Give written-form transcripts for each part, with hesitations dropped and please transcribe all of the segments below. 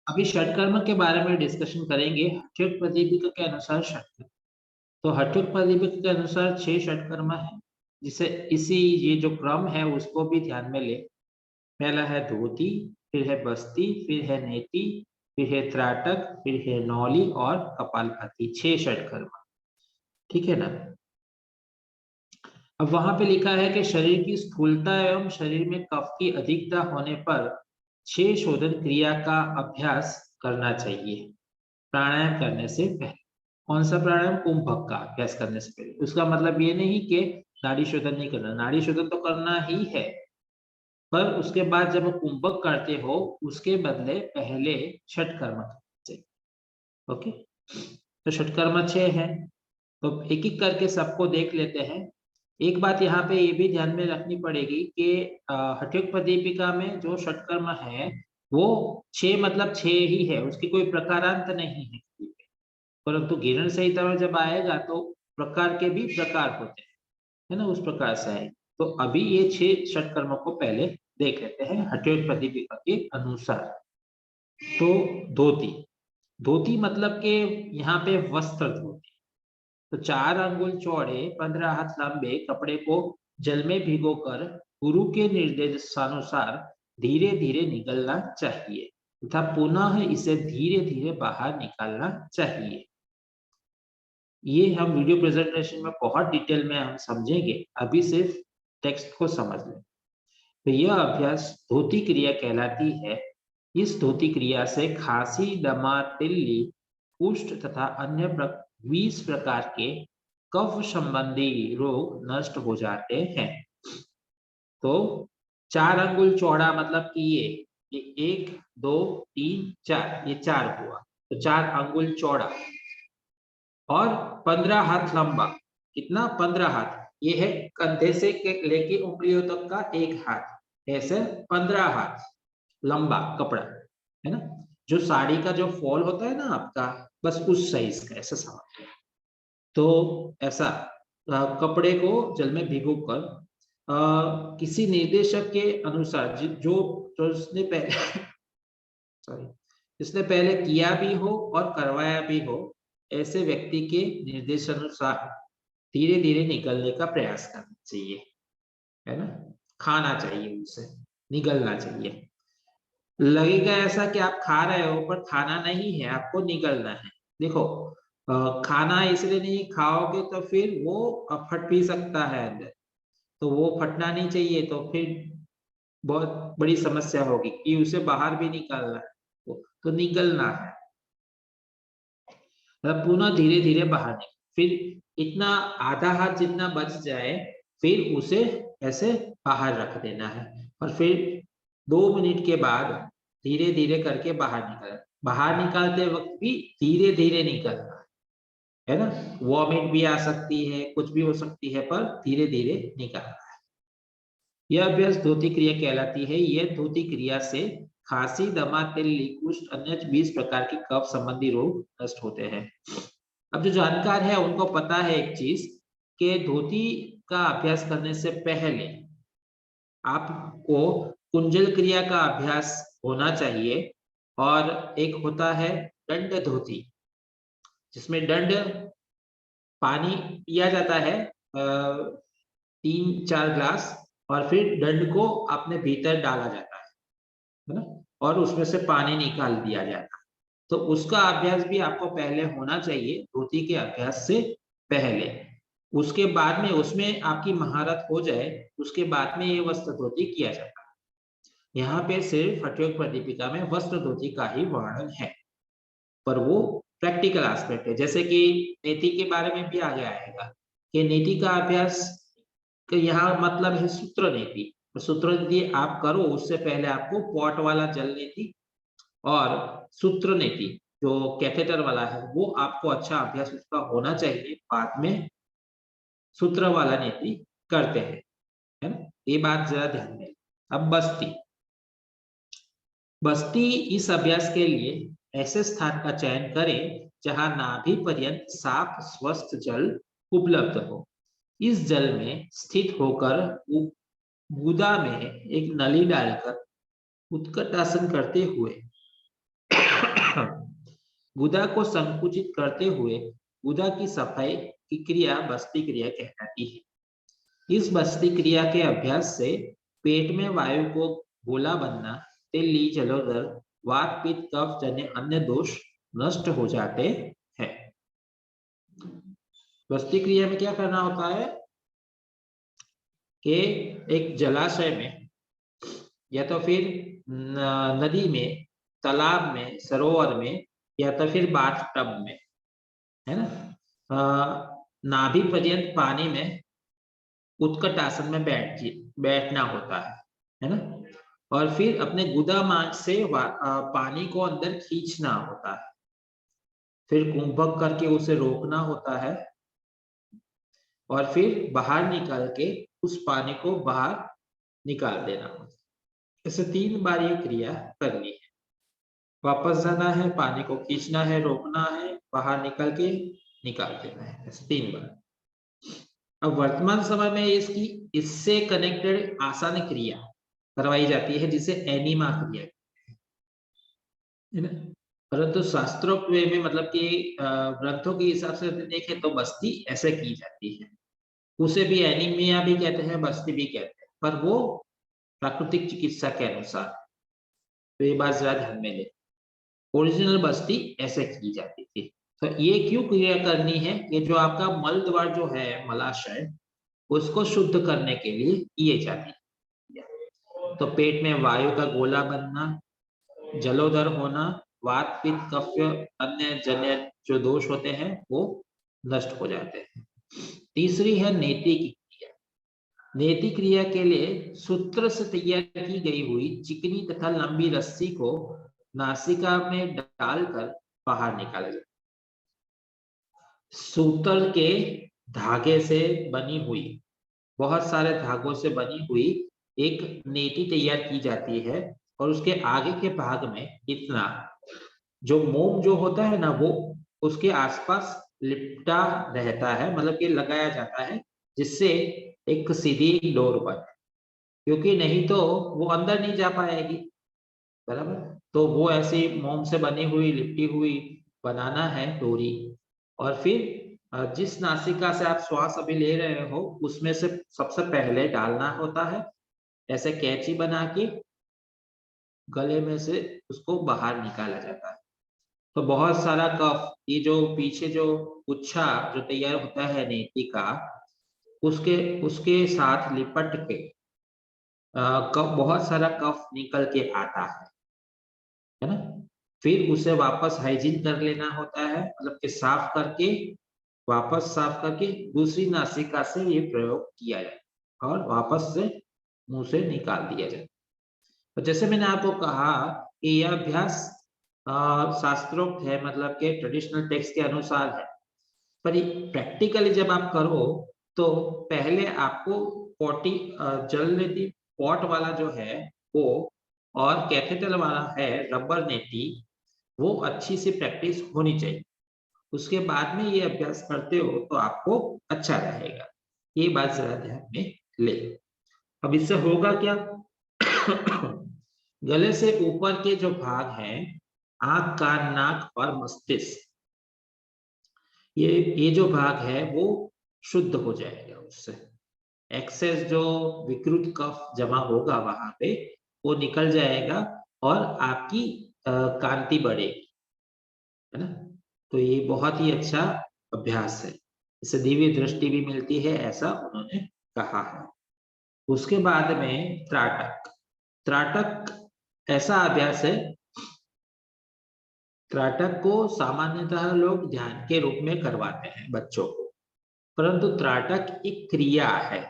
अभी षटकर्म के बारे में डिस्कशन करेंगे हठयोग प्रदीपिका के अनुसार षटकर्म। तो हठयोग प्रदीपिका के अनुसार 6 षटकर्म है, जिसे इसी ये जो क्रम है उसको भी ध्यान में ले। पहला है धोती, फिर है बस्ती, फिर है नेति, फिर है त्राटक, फिर है नौली और कपालभाति। 6 षटकर्म, ठीक है ना। अब वहां पे लिखा है कि शरीर की स्थूलता एवं शरीर में कफ की अधिकता होने पर 6 शोधन क्रिया का अभ्यास करना चाहिए प्राणायाम करने से पहले। कौन सा प्राणायाम? कुंभक का अभ्यास करने से पहले। उसका मतलब ये नहीं कि नाड़ी शोधन नहीं करना, नाड़ी शोधन तो करना ही है, पर उसके बाद जब कुंभक करते हो उसके बदले पहले षटकर्म करना चाहिए। ओके, तो षटकर्म 6 है, तो एक एक करके सबको देख लेते हैं। एक बात यहाँ पे ये भी ध्यान में रखनी पड़ेगी कि हठयोग प्रदीपिका में जो षटकर्म है वो 6 मतलब 6 ही है, उसकी कोई प्रकारांत नहीं है। परंतु गिरण संहिता में जब आएगा तो प्रकार के भी प्रकार होते हैं, है ना, उस प्रकार से है। तो अभी ये 6 षटकर्मों को पहले देख लेते हैं हठयोग प्रदीपिका के अनुसार। तो धोती, धोती मतलब के यहाँ पे वस्त्र धोती। तो 4 अंगुल चौड़े 15 हाथ लंबे कपड़े को जल में भिगोकर गुरु के निर्देशानुसार धीरे धीरे निकलना चाहिए तथा पुनः इसे धीरे धीरे बाहर निकालना चाहिए। ये हम वीडियो प्रेजेंटेशन में बहुत डिटेल में हम समझेंगे, अभी सिर्फ टेक्स्ट को समझ लें। तो यह अभ्यास धोती क्रिया कहलाती है। इस धोती क्रिया से खांसी, दमा, तिल्ली, कुष्ठ तथा अन्य 20 प्रकार के कफ संबंधी रोग नष्ट हो जाते हैं। तो 4 अंगुल चौड़ा मतलब कि ये 1 2 3 4, ये 4 हुआ, तो 4 अंगुल चौड़ा और 15 हाथ लंबा। कितना? 15 हाथ। ये है कंधे से लेके उंगलियों तक का एक हाथ, ऐसे 15 हाथ लंबा कपड़ा, है ना। जो साड़ी का जो फॉल होता है ना आपका, बस उस साइज का, ऐसा समझ। तो ऐसा कपड़े को जल में भिगोकर किसी निर्देशक के अनुसार जो जो उसने पहले सॉरी इसने पहले किया भी हो और करवाया भी हो, ऐसे व्यक्ति के निर्देशानुसार धीरे धीरे निकलने का प्रयास करना चाहिए, है ना। खाना चाहिए, उसे निगलना चाहिए। लगेगा ऐसा कि आप खा रहे हो पर खाना नहीं है, आपको निगलना है। देखो, खाना इसलिए नहीं खाओगे तो फिर वो फट भी सकता है अंदर, तो वो फटना नहीं चाहिए, तो फिर बहुत बड़ी समस्या होगी कि उसे बाहर भी निकालना है, तो निगलना है, मतलब पुनः धीरे धीरे बाहर निकल। फिर इतना आधा हाथ जितना बच जाए फिर उसे ऐसे बाहर रख देना है, और फिर 2 मिनट के बाद धीरे धीरे करके बाहर निकल। बाहर निकालते वक्त भी धीरे धीरे निकलना है ना। वॉमिट भी आ सकती है, कुछ भी हो सकती है, पर धीरे धीरे निकालना है। यह अभ्यास धोती क्रिया कहलाती है। यह धोती क्रिया से खांसी, दमा, तिल्ली, कुष्ठ अन्य 20 प्रकार के कफ संबंधी रोग नष्ट होते हैं। अब जो जानकार है उनको पता है एक चीज, कि धोती का अभ्यास करने से पहले आपको कुंजल क्रिया का अभ्यास होना चाहिए, और एक होता है दंड धोती, जिसमें दंड पानी पिया जाता है 3-4 ग्लास, और फिर दंड को अपने भीतर डाला जाता है ना, और उसमें से पानी निकाल दिया जाता है। तो उसका अभ्यास भी आपको पहले होना चाहिए, धोती के अभ्यास से पहले। उसके बाद में उसमें आपकी महारत हो जाए, उसके बाद में ये वस्त्र धोती किया जाता है। यहाँ पे सिर्फ हठयोग प्रदीपिका में वस्त्र धोती का ही वर्णन है, पर वो प्रैक्टिकल एस्पेक्ट है। जैसे कि नेति के बारे में भी आगे आएगा कि नेति का अभ्यास का यहाँ मतलब है सूत्र नेति। सूत्र नेति आप करो, उससे पहले आपको पॉट वाला जल नेति और सूत्र नेति जो कैथेटर वाला है वो आपको अच्छा अभ्यास उसका होना चाहिए। बाद में सूत्र वाला नेति करते हैं, है ना। ये बात जरा ध्यान में। अब बस्ती, बस्ती इस अभ्यास के लिए ऐसे स्थान का चयन करें जहां नाभि पर्यंत साफ स्वस्थ जल उपलब्ध हो। इस जल में स्थित होकर गुदा में एक नली डालकर उत्कटासन करते हुए गुदा को संकुचित करते हुए गुदा की सफाई की क्रिया बस्ती क्रिया कहलाती है। इस बस्ती क्रिया के अभ्यास से पेट में वायु को गोला बनना, तेली, जलोदर, वात, पित्त, कफ जन्य अन्य दोष नष्ट हो जाते हैं। बस्ती क्रिया में क्या करना होता है कि एक जलाशय में या तो फिर नदी में, तालाब में, सरोवर में या तो फिर बाथ टब में, है ना, नाभि पर्यंत पानी में उत्कट आसन में बैठना होता है ना, और फिर अपने गुदा मार्ग से पानी को अंदर खींचना होता है, फिर कुंभक करके उसे रोकना होता है और फिर बाहर निकाल के उस पानी को बाहर निकाल देना होता है। ऐसे 3 बार ये क्रिया करनी है। वापस जाना है, पानी को खींचना है, रोकना है, बाहर निकल के निकाल देना है, ऐसे 3 बार। अब वर्तमान समय में इससे कनेक्टेड आसान क्रिया करवाई जाती है जिसे एनिमा क्रिया है ना। परंतु शास्त्रोक्त वे में मतलब कि ग्रंथों के हिसाब से देखें तो बस्ती ऐसे की जाती है। उसे भी एनीमिया भी कहते हैं, बस्ती भी कहते हैं, पर वो प्राकृतिक चिकित्सा के अनुसार, तो ये बात जरा ध्यान में ले। ओरिजिनल बस्ती ऐसे की जाती थी। तो ये क्यों क्रिया करनी है? ये जो आपका मल द्वार जो है, मलाशय, उसको शुद्ध करने के लिए किए जाती है। तो पेट में वायु का गोला बनना, जलोदर होना, वात, पित्त, कफ अन्य जन्य जो दोष होते हैं वो नष्ट हो जाते हैं। तीसरी है नेति की क्रिया। नेति क्रिया के लिए सूत्र से तैयार की गई हुई चिकनी तथा लंबी रस्सी को नासिका में डालकर बाहर निकाला जाता है। सूतर के धागे से बनी हुई, बहुत सारे धागों से बनी हुई एक नेति तैयार की जाती है और उसके आगे के भाग में इतना जो मोम जो होता है ना, वो उसके आसपास लिपटा रहता है, मतलब कि लगाया जाता है, जिससे एक सीधी डोर बने, क्योंकि नहीं तो वो अंदर नहीं जा पाएगी, बराबर। तो वो ऐसी मोम से बनी हुई लिपटी हुई बनाना है डोरी, और फिर जिस नासिका से आप श्वास अभी ले रहे हो उसमें से सबसे पहले डालना होता है, ऐसे कैंची बना के गले में से उसको बाहर निकाला जाता है। तो बहुत सारा कफ, ये जो पीछे जो गुच्छा जो तैयार होता है नेति का, उसके उसके साथ लिपट के कफ, बहुत सारा कफ निकल के आता है ना। फिर उसे वापस हाइजीन कर लेना होता है, मतलब कि साफ करके, वापस साफ करके दूसरी नासिका से ये प्रयोग किया जाए और वापस से मुंह से निकाल दिया जाए। तो जैसे मैंने आपको कहा कि यह अभ्यास शास्त्रोक्त है, मतलब के ट्रेडिशनल टेक्स्ट के अनुसार है, पर प्रैक्टिकली जब आप करो तो पहले आपको पोटी जल नेति पॉट वाला जो है वो, और कैथेटर वाला है रबर नेति, वो अच्छी सी प्रैक्टिस होनी चाहिए। उसके बाद में ये अभ्यास करते हो तो आपको अच्छा रहेगा। ये बात जरा ध्यान में ले। अब इससे होगा क्या? गले से ऊपर के जो भाग हैं, आंख, कान, नाक और मस्तिष्क, ये जो भाग है वो शुद्ध हो जाएगा। उससे एक्सेस जो विकृत कफ जमा होगा वहां पे वो निकल जाएगा और आपकी कांति बढ़ेगी, है ना। तो ये बहुत ही अच्छा अभ्यास है, इससे दिव्य दृष्टि भी मिलती है, ऐसा उन्होंने कहा है। उसके बाद में त्राटक। त्राटक ऐसा अभ्यास है, त्राटक को सामान्यतः लोग ध्यान के रूप में करवाते हैं बच्चों को, परंतु त्राटक एक क्रिया है,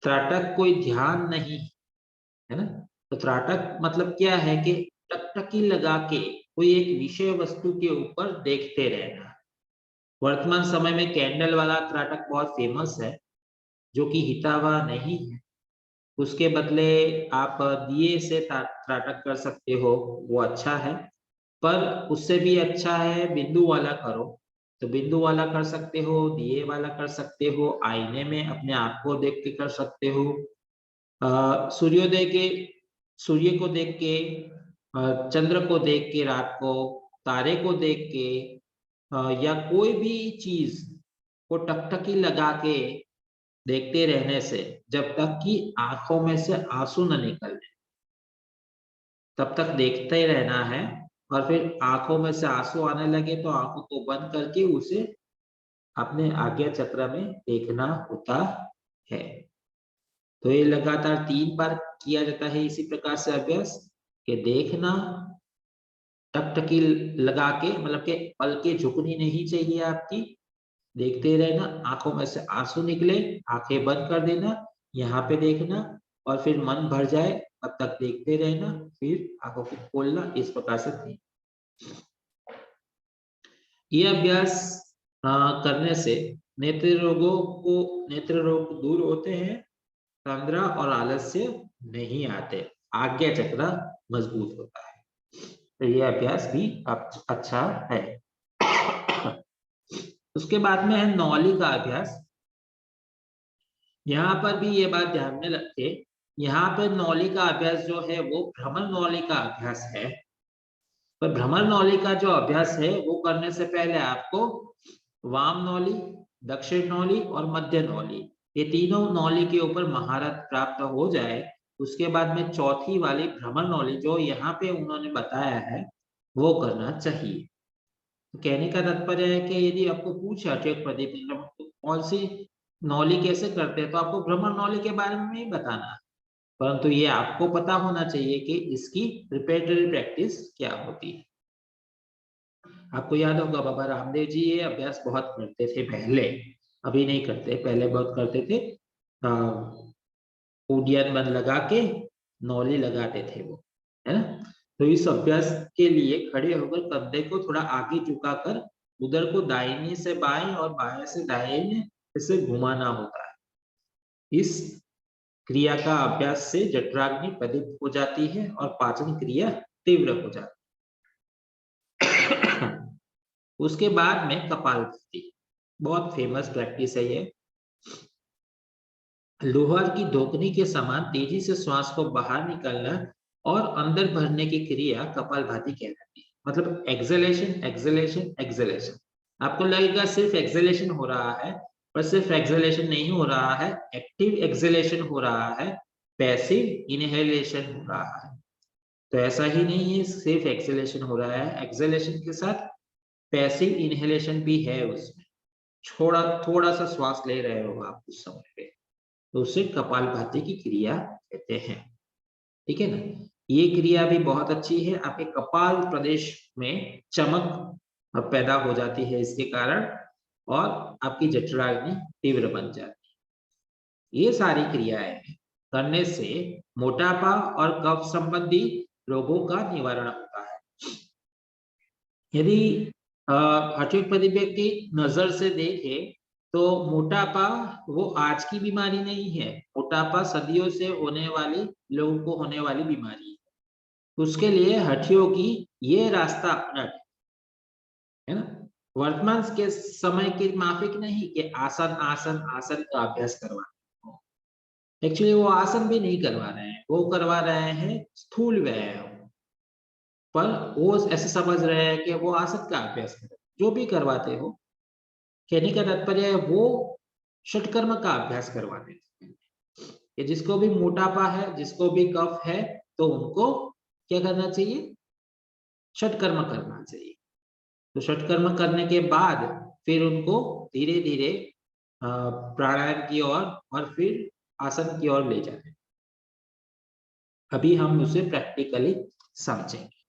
त्राटक कोई ध्यान नहीं है ना। तो त्राटक मतलब क्या है कि टकटकी लगा के कोई एक विषय वस्तु के ऊपर देखते रहना। वर्तमान समय में कैंडल वाला त्राटक बहुत फेमस है, जो कि हितावह नहीं है। उसके बदले आप दिए से त्राटक कर सकते हो, वो अच्छा है। पर उससे भी अच्छा है बिंदु वाला करो, तो बिंदु वाला कर सकते हो, दिए वाला कर सकते हो, आईने में अपने आप को देख के कर सकते हो, सूर्योदय के, सूर्य को देख के, चंद्र को देख के रात को, तारे को देख के या कोई भी चीज को टकटकी लगा के देखते रहने से जब तक कि आंखों में से आंसू न निकल जाए तब तक देखते ही रहना है। और फिर आंखों में से आंसू आने लगे तो आंखों को बंद करके उसे अपने आज्ञा चक्र में देखना होता है। तो ये लगातार 3 बार किया जाता है इसी प्रकार से अभ्यास कि देखना, टकटकी लगा के मतलब के पलकें झुकनी नहीं चाहिए आपकी, देखते रहना, आंखों में से आंसू निकले आंखें बंद कर देना, यहाँ पे देखना और फिर मन भर जाए तब तक देखते रहना, फिर आंखों को खोलना। इस प्रकार से नहीं। ये अभ्यास करने से नेत्र रोग दूर होते हैं, तंद्रा और आलस्य नहीं आते, आज्ञा चक्र मजबूत होता है। तो ये अभ्यास भी अच्छा है। उसके बाद में है नौली का अभ्यास। यहाँ पर भी ये बात ध्यान में रखे, यहाँ पे नौली का अभ्यास जो है वो भ्रमर नौली का अभ्यास है। पर भ्रमर नौली का जो अभ्यास है वो करने से पहले आपको वाम नौली, दक्षिण नौली और मध्य नौली, ये तीनों नौली के ऊपर महारत प्राप्त हो जाए, उसके बाद में चौथी वाली भ्रमर नौली जो यहाँ पे उन्होंने बताया है वो करना चाहिए। तो कहने का तात्पर्य है कि यदि आपको पूछा अचेत प्रदीप कौन सी नौली कैसे करते हैं तो आपको भ्रमर नौली के बारे में ही बताना है, परंतु ये आपको पता होना चाहिए कि इसकी प्रिपरेटरी प्रैक्टिस क्या होती है। आपको याद होगा बाबा रामदेव जी ये अभ्यास बहुत करते थे पहले, अभी नहीं करते, पहले बहुत करते थे। उडियन बंद लगा के नौली लगाते थे वो, है ना। तो इस अभ्यास के लिए खड़े होकर कंधे को थोड़ा आगे झुकाकर उधर को दाहिने से बाएं और बाएं से दाहिने इसे घुमाना होता है। इस क्रिया का अभ्यास से जठराग्नि प्रदीप्त हो जाती है और पाचन क्रिया तीव्र हो जाती है। उसके बाद में कपालभाति, बहुत फेमस प्रैक्टिस है ये। लोहार की धोकनी के समान तेजी से श्वास को बाहर निकालना और अंदर भरने की क्रिया कपालभाति कहलाती है। मतलब एक्सहेलेशन एक्सहेलेशन एक्सहेलेशन। आपको लगेगा सिर्फ एक्सहेलेशन हो रहा है, पर सिर्फ एक्सहेलेशन नहीं हो रहा है, एक्टिव एक्सहेलेशन हो रहा है, पैसिव इनहेलेशन हो रहा है। तो ऐसा ही नहीं है सिर्फ एक्सहेलेशन हो रहा है, एक्सहेलेशन के साथ पैसिव इनहेलेशन भी है उसमें, थोड़ा सा श्वास ले रहे हो आप उस समय पे, तो उसे कपालभाति की क्रिया कहते हैं। ठीक है ना। ये क्रिया भी बहुत अच्छी है, आपके कपाल प्रदेश में चमक पैदा हो जाती है इसके कारण, और आपकी जठराग्नि तीव्र बन जाती है। ये सारी क्रियाएं करने से मोटापा और कफ संबंधी रोगों का निवारण होता है। यदि अचूक प्रतिभा की नजर से देखे तो मोटापा वो आज की बीमारी नहीं है, मोटापा सदियों से होने वाली, लोगों को होने वाली बीमारी है। उसके लिए हठियों की ये रास्ता अपना है ना। वर्तमान के समय की माफिक नहीं कि आसन आसन आसन का अभ्यास करवा, एक्चुअली वो आसन भी नहीं करवा रहे हैं, वो करवा रहे हैं स्थूल व्यायाम, पर वो ऐसे समझ रहे हैं कि वो आसन का अभ्यास कर, जो भी करवाते हो कहने का तात्पर्य वो षटकर्म का अभ्यास करवाते हैं। जिसको भी मोटापा है, जिसको भी कफ है, तो उनको क्या करना चाहिए, षटकर्म करना चाहिए। तो षटकर्म करने के बाद फिर उनको धीरे धीरे प्राणायाम की ओर और फिर आसन की ओर ले जाते हैं। अभी हम उसे प्रैक्टिकली समझेंगे।